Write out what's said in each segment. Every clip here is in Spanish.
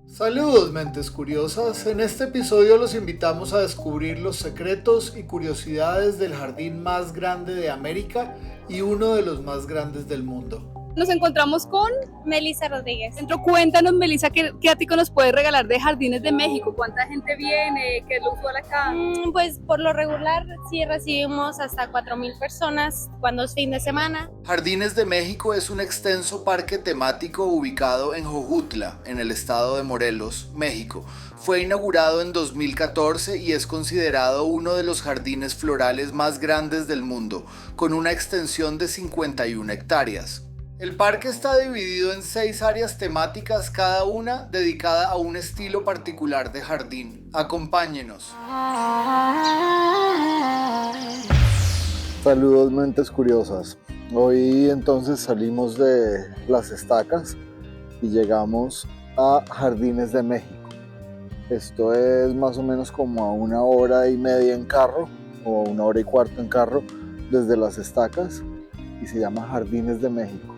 Saludos, mentes curiosas. En este episodio los invitamos a descubrir los secretos y curiosidades del jardín más grande de América y uno de los más grandes del mundo. Nos encontramos con Melissa Rodríguez. Centro. Cuéntanos, Melissa, ¿qué ático nos puedes regalar de Jardines de México? ¿Cuánta gente viene? ¿Qué es lo usual acá? Pues por lo regular sí recibimos hasta 4,000 personas cuando es fin de semana. Jardines de México es un extenso parque temático ubicado en Jojutla, en el estado de Morelos, México. Fue inaugurado en 2014 y es considerado uno de los jardines florales más grandes del mundo, con una extensión de 51 hectáreas. El parque está dividido en 6 áreas temáticas, cada una dedicada a un estilo particular de jardín. Acompáñenos. Saludos, mentes curiosas. Hoy entonces salimos de Las Estacas y llegamos a Jardines de México. Esto es más o menos como a 1 hora y media en carro o 1 hora y cuarto en carro desde Las Estacas y se llama Jardines de México.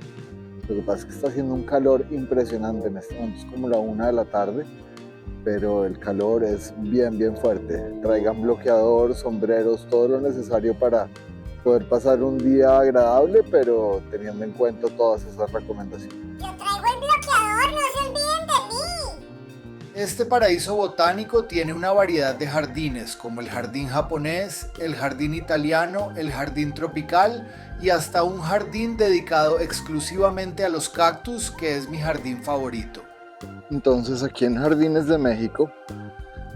Lo que pasa es que está haciendo un calor impresionante, en este momento es como la 1 de la tarde, pero el calor es bien fuerte. Traigan bloqueador, sombreros, todo lo necesario para poder pasar un día agradable, pero teniendo en cuenta todas esas recomendaciones. Yo traigo el bloqueador, no se olviden de mí. Este paraíso botánico tiene una variedad de jardines, como el jardín japonés, el jardín italiano, el jardín tropical y hasta un jardín dedicado exclusivamente a los cactus, que es mi jardín favorito. Entonces aquí en Jardines de México,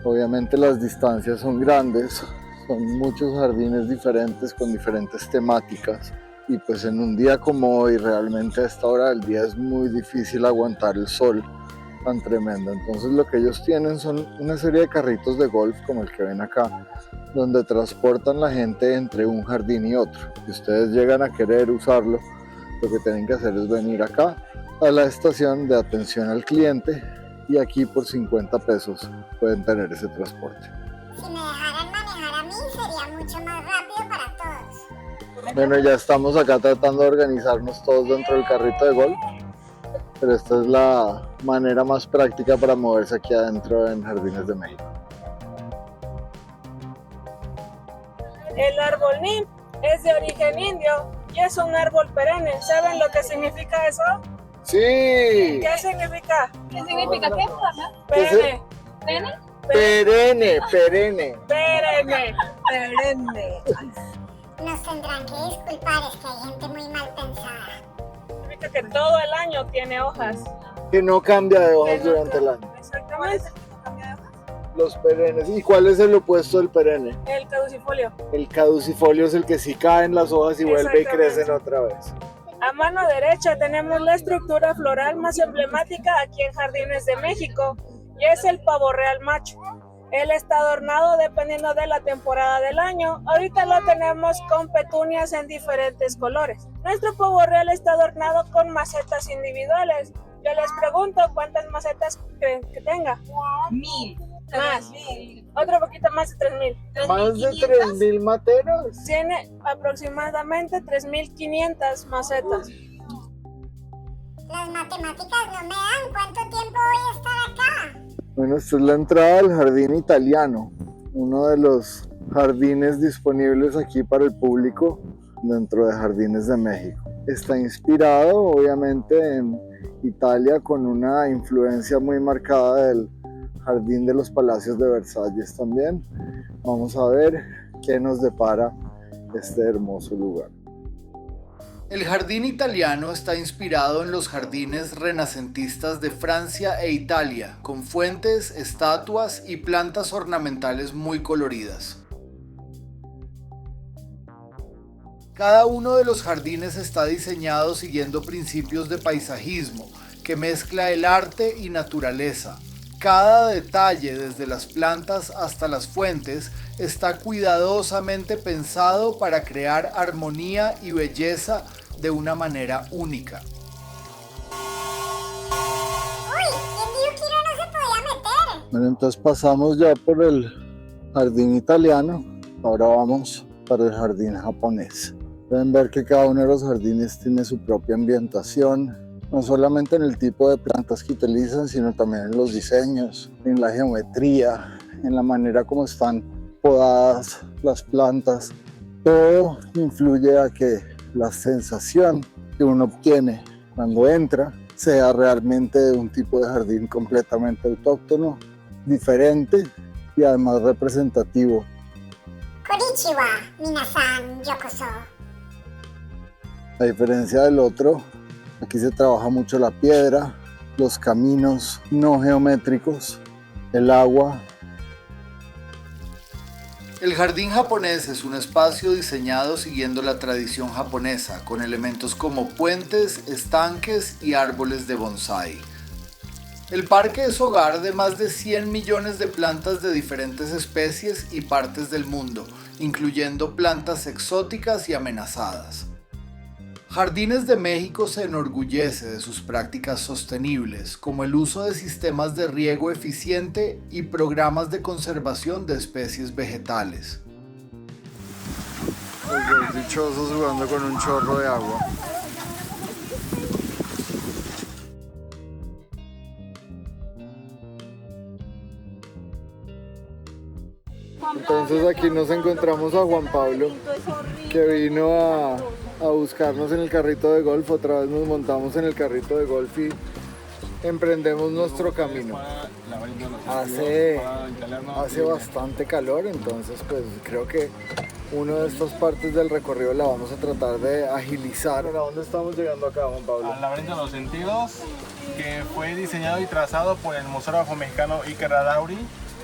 obviamente las distancias son grandes, son muchos jardines diferentes con diferentes temáticas y pues en un día como hoy realmente a esta hora del día es muy difícil aguantar el sol tan tremendo. Entonces lo que ellos tienen son una serie de carritos de golf como el que ven acá, donde transportan la gente entre un jardín y otro. Si ustedes llegan a querer usarlo, lo que tienen que hacer es venir acá a la estación de atención al cliente y aquí por 50 pesos pueden tener ese transporte. Si me dejaran manejar a mí sería mucho más rápido para todos. Bueno, ya estamos acá tratando de organizarnos todos dentro del carrito de golf, pero esta es la manera más práctica para moverse aquí adentro en Jardines de México. El árbol nim es de origen indio y es un árbol perenne. ¿Saben lo que significa eso? ¡Sí! ¿Qué significa? ¿Qué significa qué? Perenne. ¿Pene? Perenne. Perenne. Perenne. Nos tendrán que disculpar, es que hay gente muy mal pensada. Significa que todo el año tiene hojas. Que no cambia de hojas durante el año. Exactamente. Los perennes. ¿Y cuál es el opuesto del perenne? El caducifolio. El caducifolio es el que sí caen las hojas y vuelve y Exactamente. crecen otra vez. A mano derecha tenemos la estructura floral más emblemática aquí en Jardines de México y es el pavo real macho. Él está adornado dependiendo de la temporada del año. Ahorita lo tenemos con petunias en diferentes colores. Nuestro pavo real está adornado con macetas individuales. Yo les pregunto cuántas macetas creen que tenga. 1000. Más. Otro poquito más de 3,000. Más de 3,000 materos. Tiene aproximadamente 3,500 macetas. Las matemáticas no me dan. ¿Cuánto tiempo voy a estar acá? Bueno, esta es la entrada al jardín italiano, uno de los jardines disponibles aquí para el público dentro de Jardines de México. Está inspirado obviamente en Italia con una influencia muy marcada del Jardín de los Palacios de Versalles también. Vamos a ver qué nos depara este hermoso lugar. El jardín italiano está inspirado en los jardines renacentistas de Francia e Italia, con fuentes, estatuas y plantas ornamentales muy coloridas. Cada uno de los jardines está diseñado siguiendo principios de paisajismo, que mezcla el arte y naturaleza. Cada detalle, desde las plantas hasta las fuentes, está cuidadosamente pensado para crear armonía y belleza de una manera única. Uy, ¿quién dijo que uno no se podía meter? Bueno, entonces pasamos ya por el jardín italiano, ahora vamos para el jardín japonés. Pueden ver que cada uno de los jardines tiene su propia ambientación, no solamente en el tipo de plantas que utilizan, sino también en los diseños, en la geometría, en la manera como están podadas las plantas. Todo influye a que la sensación que uno obtiene cuando entra sea realmente de un tipo de jardín completamente autóctono, diferente y además representativo. Konnichiwa, minasan, yokoso. A diferencia del otro, aquí se trabaja mucho la piedra, los caminos no geométricos, el agua. El jardín japonés es un espacio diseñado siguiendo la tradición japonesa, con elementos como puentes, estanques y árboles de bonsái. El parque es hogar de más de 100 millones de plantas de diferentes especies y partes del mundo, incluyendo plantas exóticas y amenazadas. Jardines de México se enorgullece de sus prácticas sostenibles, como el uso de sistemas de riego eficiente y programas de conservación de especies vegetales. Los dos dichosos jugando con un chorro de agua. Entonces aquí nos encontramos a Juan Pablo, que vino a buscarnos en el carrito de golf. Otra vez nos montamos en el carrito de golf y emprendemos nuestro camino. Hace bastante calor, entonces pues creo que una de estas partes del recorrido la vamos a tratar de agilizar. ¿A dónde estamos llegando acá, Juan Pablo? Al laberinto de los sentidos, que fue diseñado y trazado por el museógrafo mexicano Iker Radauri,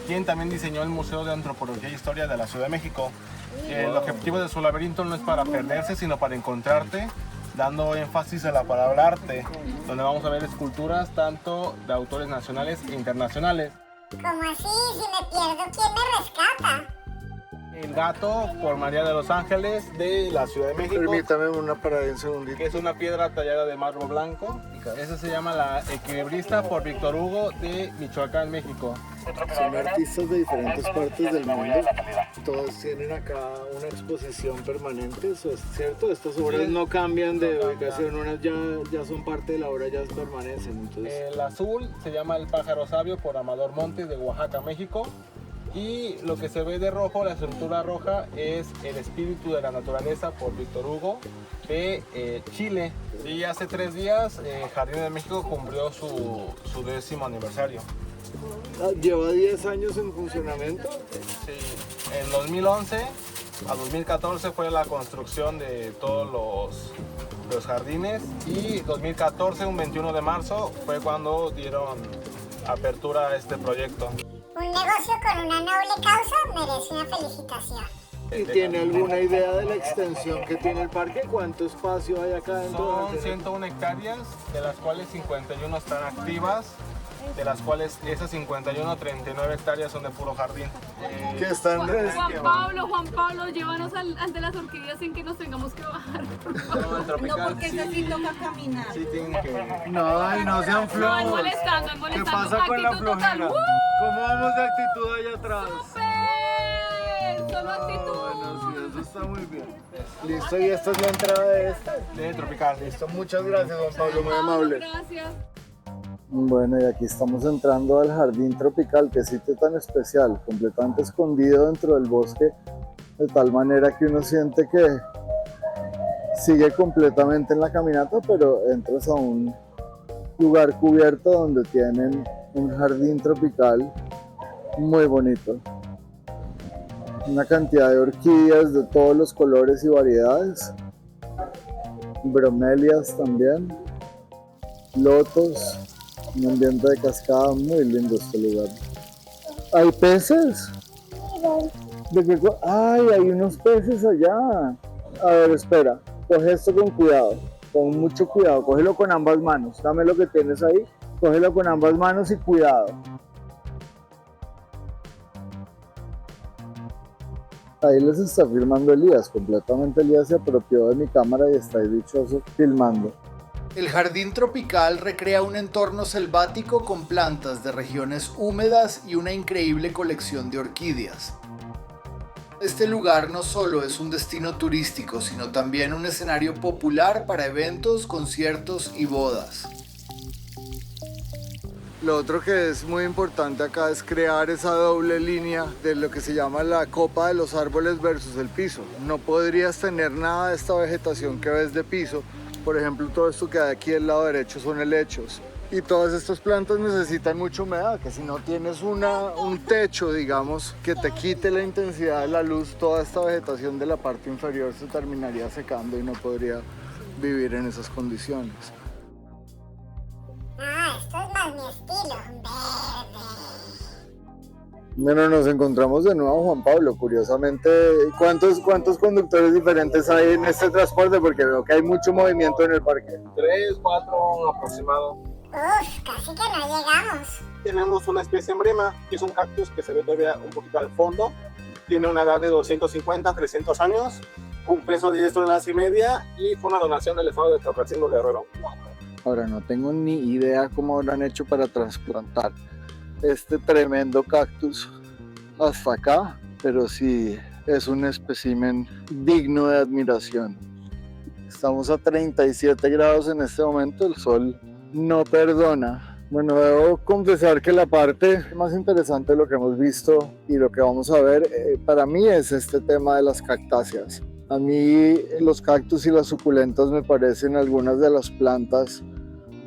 quien también diseñó el Museo de Antropología e Historia de la Ciudad de México. El objetivo de su laberinto no es para perderse, sino para encontrarte, dando énfasis a la palabra arte, donde vamos a ver esculturas tanto de autores nacionales e internacionales. ¿Cómo así? Si me pierdo, ¿quién me rescata? El gato por María de los Ángeles de la Ciudad de México. Permítame una parada un segundito. Que es una piedra tallada de mármol blanco. Esa se llama la Equilibrista por Víctor Hugo de Michoacán, México. Son artistas de diferentes partes del mundo. Todos tienen acá una exposición permanente, ¿eso es cierto? Estas obras no cambian de ubicación, unas ya son parte de la obra, ya permanecen. Entonces... El azul se llama El Pájaro Sabio por Amador Montes de Oaxaca, México. Y lo que se ve de rojo, la estructura roja, es El Espíritu de la Naturaleza por Víctor Hugo de Chile. Y hace 3 días Jardines de México cumplió su 10º aniversario. ¿Lleva 10 años en funcionamiento? Sí, en 2011 a 2014 fue la construcción de todos los jardines y 2014, un 21 de marzo, fue cuando dieron apertura a este proyecto. Un negocio con una noble causa merece una felicitación. ¿Y tiene alguna idea de la extensión que tiene el parque? ¿Cuánto espacio hay acá dentro? Son 101 hectáreas, de las cuales 51 están activas, de las cuales esas 51, 39 hectáreas son de puro jardín. Que están Juan Pablo, llévanos ante las orquídeas sin que nos tengamos que bajar. No, el tropical, No, porque eso sí toca caminar. sí tienen que... No sean No, flojos. es molestando, es molestando. ¿Qué pasa con la Actitud total. flojera? ¿Cómo vamos de actitud allá atrás? ¡Súper! Solo actitud. Bueno, sí, eso está muy bien. Listo, y esta es la entrada de esta. De tropical. Listo, muchas gracias, Juan Pablo, muy amable. Gracias. Bueno, y aquí estamos entrando al jardín tropical, qué sitio tan especial, completamente escondido dentro del bosque, de tal manera que uno siente que sigue completamente en la caminata, pero entras a un lugar cubierto donde tienen un jardín tropical muy bonito. Una cantidad de orquídeas de todos los colores y variedades, bromelias también, lotos. Un ambiente de cascada muy lindo este lugar. ¿Hay peces? ¡Ay, hay unos peces allá! A ver, espera. Coge esto con cuidado, con mucho cuidado. Cógelo con ambas manos. Dame lo que tienes ahí. Cógelo con ambas manos y cuidado. Ahí les está filmando Elías. Completamente Elías se apropió de mi cámara y está ahí dichoso filmando. El jardín tropical recrea un entorno selvático con plantas de regiones húmedas y una increíble colección de orquídeas. Este lugar no solo es un destino turístico, sino también un escenario popular para eventos, conciertos y bodas. Lo otro que es muy importante acá es crear esa doble línea de lo que se llama la copa de los árboles versus el piso. No podrías tener nada de esta vegetación que ves de piso. Por ejemplo, todo esto que hay aquí del lado derecho son helechos. Y todas estas plantas necesitan mucha humedad, que si no tienes un techo, digamos, que te quite la intensidad de la luz, toda esta vegetación de la parte inferior se terminaría secando y no podría vivir en esas condiciones. Ah, esto es más mi estilo, verde. Bueno, nos encontramos de nuevo, Juan Pablo. Curiosamente, ¿cuántos conductores diferentes hay en este transporte? Porque veo que hay mucho movimiento en el parque. 3, 4 aproximado. Uf, casi que no llegamos. Tenemos una especie emblema, que es un cactus que se ve todavía un poquito al fondo. Tiene una edad de 250, 300 años, un peso de 10 toneladas y media y fue una donación del estado de Tlaxcala Guerrero. Ahora, no tengo ni idea cómo lo han hecho para trasplantar este tremendo cactus hasta acá, pero sí es un espécimen digno de admiración. Estamos a 37 grados en este momento, el sol no perdona. Bueno, debo confesar que la parte más interesante de lo que hemos visto y lo que vamos a ver para mí es este tema de las cactáceas. A mí los cactus y las suculentas me parecen algunas de las plantas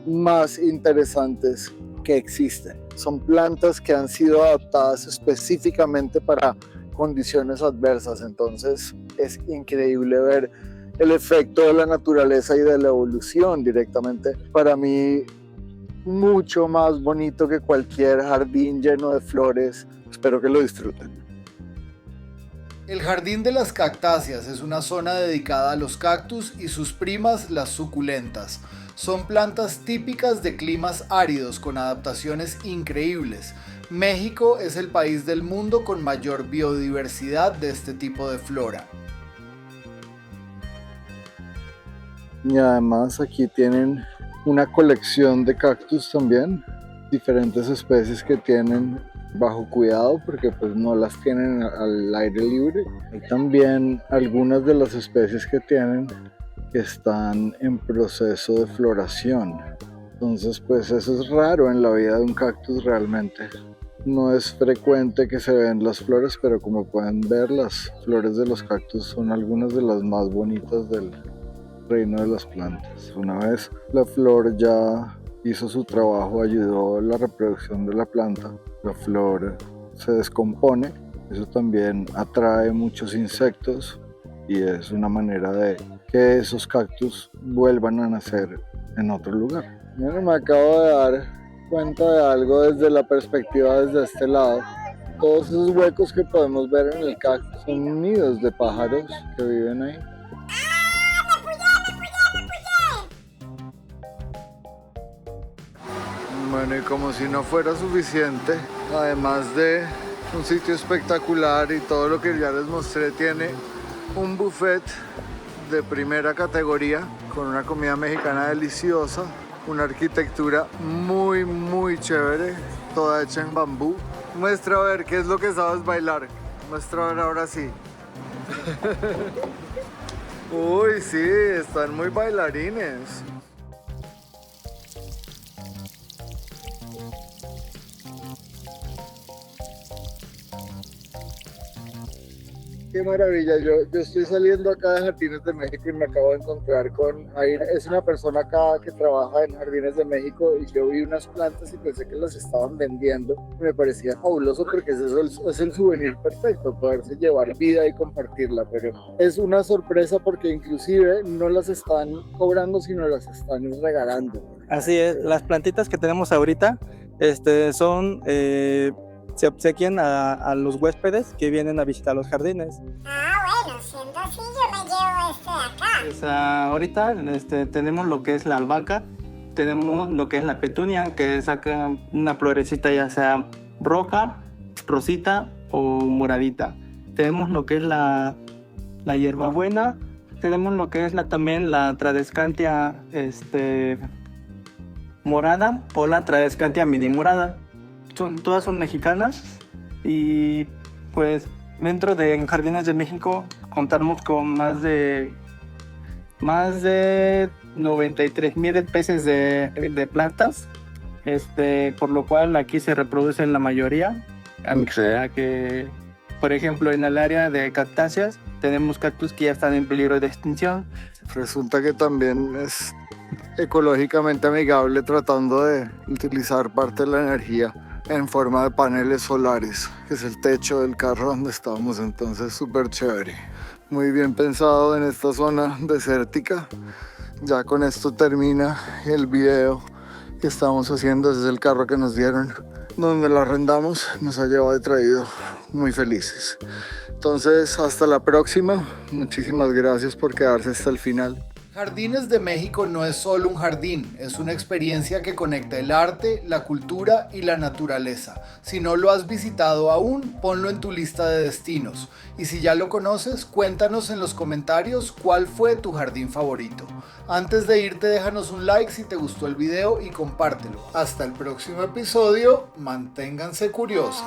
más interesantes que existen. Son plantas que han sido adaptadas específicamente para condiciones adversas, entonces es increíble ver el efecto de la naturaleza y de la evolución directamente. Para mí, mucho más bonito que cualquier jardín lleno de flores. Espero que lo disfruten. El Jardín de las Cactáceas es una zona dedicada a los cactus y sus primas, las suculentas. Son plantas típicas de climas áridos con adaptaciones increíbles. México es el país del mundo con mayor biodiversidad de este tipo de flora. Y además aquí tienen una colección de cactus también, diferentes especies que tienen bajo cuidado porque pues no las tienen al aire libre. Hay también algunas de las especies que tienen que están en proceso de floración. Entonces pues eso es raro en la vida de un cactus realmente. No es frecuente que se vean las flores, pero como pueden ver las flores de los cactus son algunas de las más bonitas del reino de las plantas. Una vez la flor ya hizo su trabajo, ayudó a la reproducción de la planta, la flor se descompone, eso también atrae muchos insectos y es una manera de que esos cactus vuelvan a nacer en otro lugar. Bueno, me acabo de dar cuenta de algo desde la perspectiva desde este lado. Todos esos huecos que podemos ver en el cactus son nidos de pájaros que viven ahí. Bueno, y como si no fuera suficiente, además de un sitio espectacular y todo lo que ya les mostré, tiene un buffet de primera categoría con una comida mexicana deliciosa, una arquitectura muy chévere, toda hecha en bambú. Muestra a ver qué es lo que sabes bailar. Muestra a ver ahora sí. Uy, sí, están muy bailarines. Qué maravilla, yo estoy saliendo acá de Jardines de México y me acabo de encontrar con Aira. Es una persona acá que trabaja en Jardines de México y yo vi unas plantas y pensé que las estaban vendiendo. Me parecía fabuloso porque es el souvenir perfecto, poderse llevar vida y compartirla, pero es una sorpresa porque inclusive no las están cobrando sino las están regalando. Así es, las plantitas que tenemos ahorita son... se obsequian a los huéspedes que vienen a visitar los jardines. Ah, bueno, siendo así, yo me llevo este de acá. Pues, ahorita tenemos lo que es la albahaca, tenemos lo que es la petunia, que saca una florecita ya sea roja, rosita o moradita. Tenemos lo que es la hierbabuena, tenemos lo que es también la Tradescantia morada o la Tradescantia mini morada. Todas son mexicanas y pues dentro de Jardines de México contamos con más de 93,000 especies de plantas por lo cual aquí se reproducen la mayoría. O sea que, por ejemplo, en el área de cactáceas tenemos cactus que ya están en peligro de extinción. Resulta que también es ecológicamente amigable, tratando de utilizar parte de la energía en forma de paneles solares, que es el techo del carro donde estamos. Entonces súper chévere, muy bien pensado en esta zona desértica. Ya con esto termina el video que estamos haciendo. Ese es el carro que nos dieron, donde lo arrendamos, nos ha llevado y traído, muy felices. Entonces, hasta la próxima. Muchísimas gracias por quedarse hasta el final. Jardines de México no es solo un jardín, es una experiencia que conecta el arte, la cultura y la naturaleza. Si no lo has visitado aún, ponlo en tu lista de destinos. Y si ya lo conoces, cuéntanos en los comentarios cuál fue tu jardín favorito. Antes de irte, déjanos un like si te gustó el video y compártelo. Hasta el próximo episodio, manténganse curiosos.